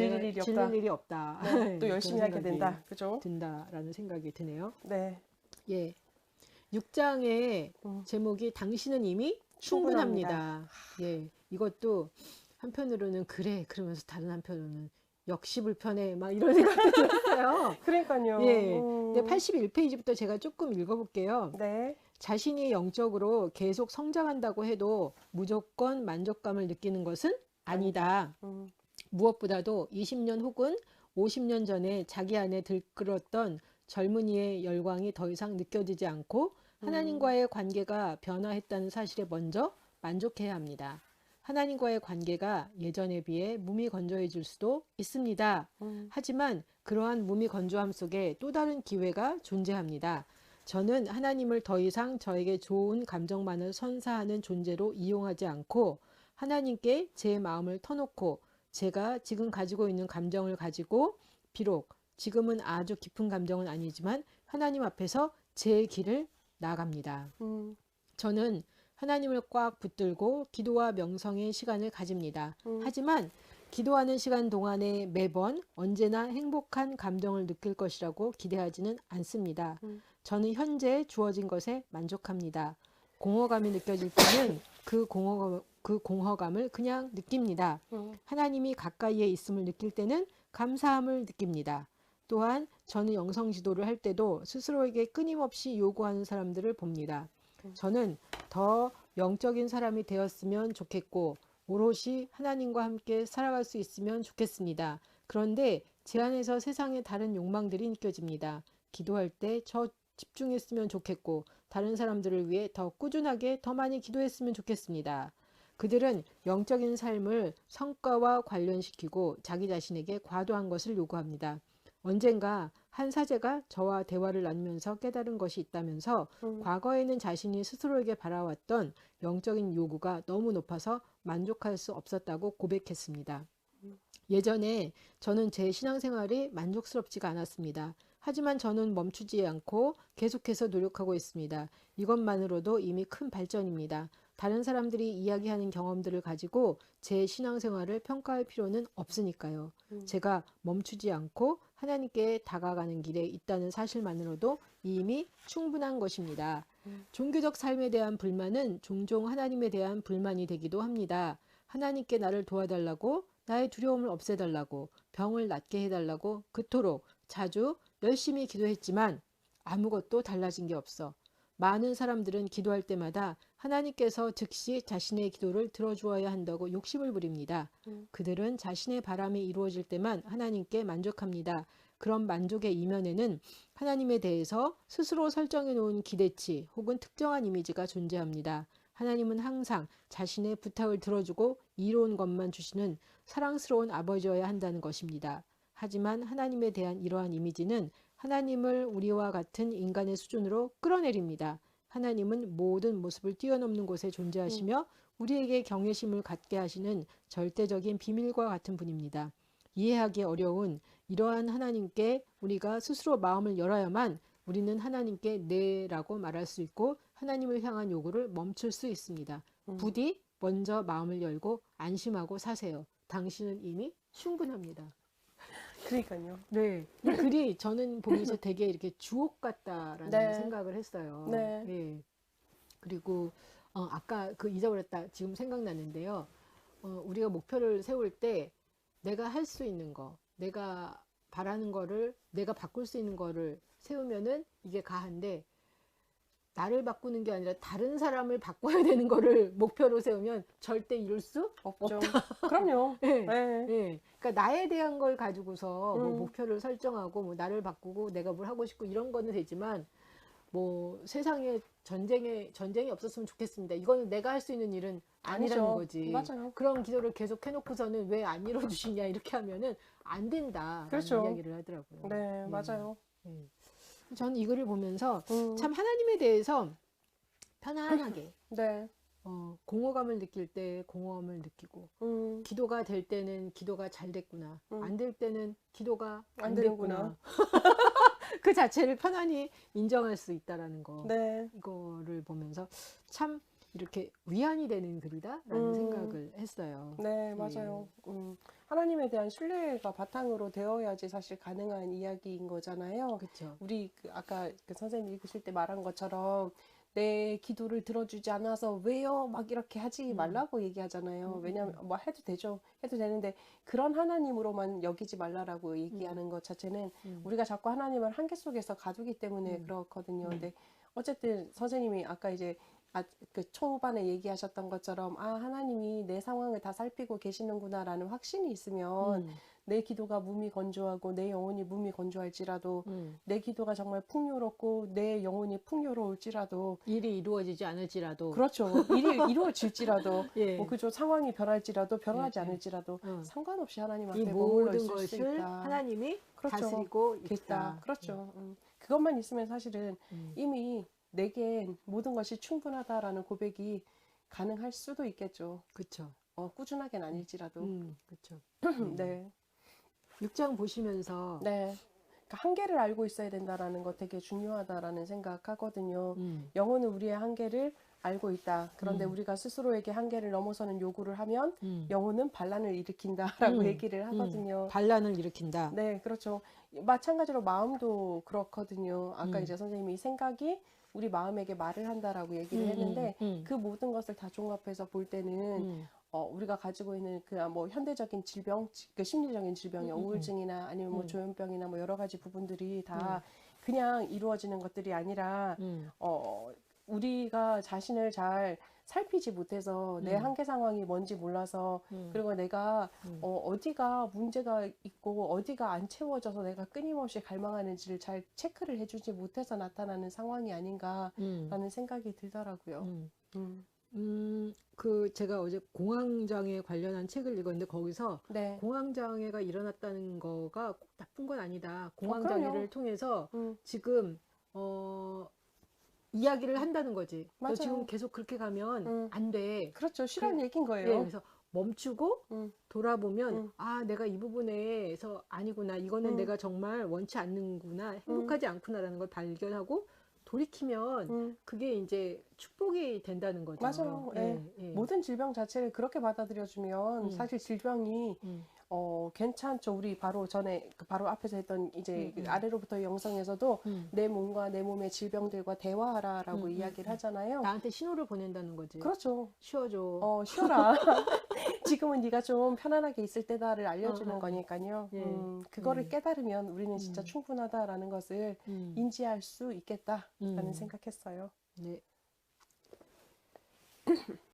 질릴 일이 없다. 질릴 일이 없다. 네, 또 열심히 하게 된다. 그죠? 든다라는 생각이 드네요. 네. 예. 6장의 제목이 당신은 이미 충분합니다. 예. 이것도 한편으로는 그래 그러면서 다른 한편으로는 역시 불편해 막 이런 생각이 들었어요. 그러니까요. 예. 근데 81페이지부터 제가 조금 읽어볼게요. 네. 자신이 영적으로 계속 성장한다고 해도 무조건 만족감을 느끼는 것은 아니다. 무엇보다도 20년 혹은 50년 전에 자기 안에 들끓었던 젊은이의 열광이 더 이상 느껴지지 않고 하나님과의 관계가 변화했다는 사실에 먼저 만족해야 합니다. 하나님과의 관계가 예전에 비해 몸이 건조해질 수도 있습니다. 하지만 그러한 몸이 건조함 속에 또 다른 기회가 존재합니다. 저는 하나님을 더 이상 저에게 좋은 감정만을 선사하는 존재로 이용하지 않고 하나님께 제 마음을 터놓고 제가 지금 가지고 있는 감정을 가지고 비록 지금은 아주 깊은 감정은 아니지만 하나님 앞에서 제 길을 나아갑니다. 저는 하나님을 꽉 붙들고 기도와 명성의 시간을 가집니다. 하지만 기도하는 시간 동안에 매번 언제나 행복한 감정을 느낄 것이라고 기대하지는 않습니다. 저는 현재 주어진 것에 만족합니다. 공허감이 느껴질 때는 그 공허감을 그냥 느낍니다. 하나님이 가까이에 있음을 느낄 때는 감사함을 느낍니다. 또한 저는 영성 지도를 할 때도 스스로에게 끊임없이 요구하는 사람들을 봅니다. 저는 더 영적인 사람이 되었으면 좋겠고 오롯이 하나님과 함께 살아갈 수 있으면 좋겠습니다. 그런데 제 안에서 세상의 다른 욕망들이 느껴집니다. 기도할 때 저 집중했으면 좋겠고 다른 사람들을 위해 더 꾸준하게 더 많이 기도했으면 좋겠습니다. 그들은 영적인 삶을 성과와 관련시키고 자기 자신에게 과도한 것을 요구합니다. 언젠가 한 사제가 저와 대화를 나누면서 깨달은 것이 있다면서 과거에는 자신이 스스로에게 바라왔던 영적인 요구가 너무 높아서 만족할 수 없었다고 고백했습니다. 예전에 저는 제 신앙생활이 만족스럽지가 않았습니다. 하지만 저는 멈추지 않고 계속해서 노력하고 있습니다. 이것만으로도 이미 큰 발전입니다. 다른 사람들이 이야기하는 경험들을 가지고 제 신앙생활을 평가할 필요는 없으니까요. 제가 멈추지 않고 하나님께 다가가는 길에 있다는 사실만으로도 이미 충분한 것입니다. 종교적 삶에 대한 불만은 종종 하나님에 대한 불만이 되기도 합니다. 하나님께 나를 도와달라고, 나의 두려움을 없애달라고, 병을 낫게 해달라고 그토록 자주 열심히 기도했지만 아무것도 달라진 게 없어. 많은 사람들은 기도할 때마다 하나님께서 즉시 자신의 기도를 들어주어야 한다고 욕심을 부립니다. 그들은 자신의 바람이 이루어질 때만 하나님께 만족합니다. 그런 만족의 이면에는 하나님에 대해서 스스로 설정해 놓은 기대치 혹은 특정한 이미지가 존재합니다. 하나님은 항상 자신의 부탁을 들어주고 이로운 것만 주시는 사랑스러운 아버지여야 한다는 것입니다. 하지만 하나님에 대한 이러한 이미지는 하나님을 우리와 같은 인간의 수준으로 끌어내립니다. 하나님은 모든 모습을 뛰어넘는 곳에 존재하시며 우리에게 경외심을 갖게 하시는 절대적인 비밀과 같은 분입니다. 이해하기 어려운 이러한 하나님께 우리가 스스로 마음을 열어야만 우리는 하나님께 네라고 말할 수 있고 하나님을 향한 요구를 멈출 수 있습니다. 부디 먼저 마음을 열고 안심하고 사세요. 당신은 이미 충분합니다. 그러니까요. 네, 이 글이 저는 보면서 되게 이렇게 주옥 같다라는 네. 생각을 했어요. 네. 예. 그리고 아까 그 잊어버렸다 지금 생각났는데요. 우리가 목표를 세울 때 내가 할 수 있는 거, 내가 바라는 거를 내가 바꿀 수 있는 거를 세우면은 이게 가한데 나를 바꾸는 게 아니라 다른 사람을 바꿔야 되는 거를 목표로 세우면 절대 이룰 수 없죠. 그럼요. 네. 네. 네. 그러니까 나에 대한 걸 가지고서 뭐 목표를 설정하고 뭐 나를 바꾸고 내가 뭘 하고 싶고 이런 거는 되지만 뭐 세상에 전쟁이 없었으면 좋겠습니다. 이거는 내가 할 수 있는 일은 아니라는 아니죠. 거지. 맞아요. 그런 기도를 계속 해놓고서는 왜 안 이뤄주시냐 이렇게 하면은 안 된다라는 그렇죠. 이야기를 하더라고요. 네, 맞아요. 저는 이 글을 보면서 참 하나님에 대해서 편안하게 네. 공허감을 느낄 때 공허함을 느끼고 기도가 될 때는 기도가 잘 됐구나. 안 될 때는 기도가 안 됐구나. 그 자체를 편안히 인정할 수 있다라는 거. 네. 이거를 보면서 참 이렇게 위안이 되는 글이다라는 생각을 했어요. 네, 맞아요. 하나님에 대한 신뢰가 바탕으로 되어야지 사실 가능한 이야기인 거잖아요. 그렇죠. 우리 아까 그 선생님 읽으실 때 말한 것처럼 내 기도를 들어주지 않아서 왜요? 막 이렇게 하지 말라고 얘기하잖아요. 왜냐면 뭐 해도 되죠. 해도 되는데 그런 하나님으로만 여기지 말라라고 얘기하는 것 자체는 우리가 자꾸 하나님을 한계 속에서 가두기 때문에 그렇거든요. 근데 어쨌든 선생님이 아까 이제 그 초반에 얘기하셨던 것처럼 하나님이 내 상황을 다 살피고 계시는구나라는 확신이 있으면 내 기도가 무미 건조하고 내 영혼이 무미 건조할지라도 내 기도가 정말 풍요롭고 내 영혼이 풍요로울지라도 일이 이루어지지 않을지라도 그렇죠. 일이 이루어질지라도 예. 뭐 그죠. 상황이 변할지라도 변하지 예, 예. 않을지라도 상관없이 하나님 이 앞에 머물러 모든 있을 수 것을 있다. 하나님이 그렇죠. 다스리고 있다. 그렇죠. 그것만 있으면 사실은 이미 내겐 모든 것이 충분하다라는 고백이 가능할 수도 있겠죠. 그렇죠. 꾸준하게는 아닐지라도. 그렇죠. 네. 6장 보시면서 네. 그러니까 한계를 알고 있어야 된다라는 거 되게 중요하다라는 생각하거든요. 음. 영혼은 우리의 한계를 알고 있다. 그런데 우리가 스스로에게 한계를 넘어서는 요구를 하면 영혼은 반란을 일으킨다라고 얘기를 하거든요. 반란을 일으킨다. 네, 그렇죠. 마찬가지로 마음도 그렇거든요. 아까 이제 선생님이 생각이 우리 마음에게 말을 한다라고 얘기를 했는데 그 모든 것을 다 종합해서 볼 때는 우리가 가지고 있는 그 뭐 현대적인 질병, 그 심리적인 질병이 우울증이나 아니면 뭐 조현병이나 뭐 여러 가지 부분들이 다 그냥 이루어지는 것들이 아니라 우리가 자신을 잘 살피지 못해서 내 한계 상황이 뭔지 몰라서 그리고 내가 어디가 문제가 있고 어디가 안 채워져서 내가 끊임없이 갈망하는지를 잘 체크를 해주지 못해서 나타나는 상황이 아닌가라는 생각이 들더라고요. 그 제가 어제 공황장애 관련한 책을 읽었는데 거기서 네. 공황장애가 일어났다는 거가 꼭 나쁜 건 아니다. 그럼요. 공황장애를 통해서 지금 이야기를 한다는 거지. 너 맞아요. 지금 계속 그렇게 가면 안 돼. 그렇죠. 싫어하는 얘기인 거예요. 네, 그래서 멈추고 돌아보면 음. 내가 이 부분에서 아니구나. 이거는 내가 정말 원치 않는구나. 행복하지 않구나라는 걸 발견하고 돌이키면 그게 이제 축복이 된다는 거죠. 맞아요. 모든 질병 자체를 그렇게 받아들여주면 사실 질병이 괜찮죠. 우리 바로 전에 바로 앞에서 했던 이제 그 아래로부터 영성에서도 내 몸과 내 몸의 질병들과 대화하라라고 이야기를 하잖아요. 나한테 신호를 보낸다는 거지. 그렇죠. 쉬어줘. 쉬어라. 지금은 네가 좀 편안하게 있을 때다를 알려주는 거니까요. 예. 그거를 깨달으면 우리는 진짜 충분하다라는 것을 인지할 수 있겠다라는 생각했어요. 네.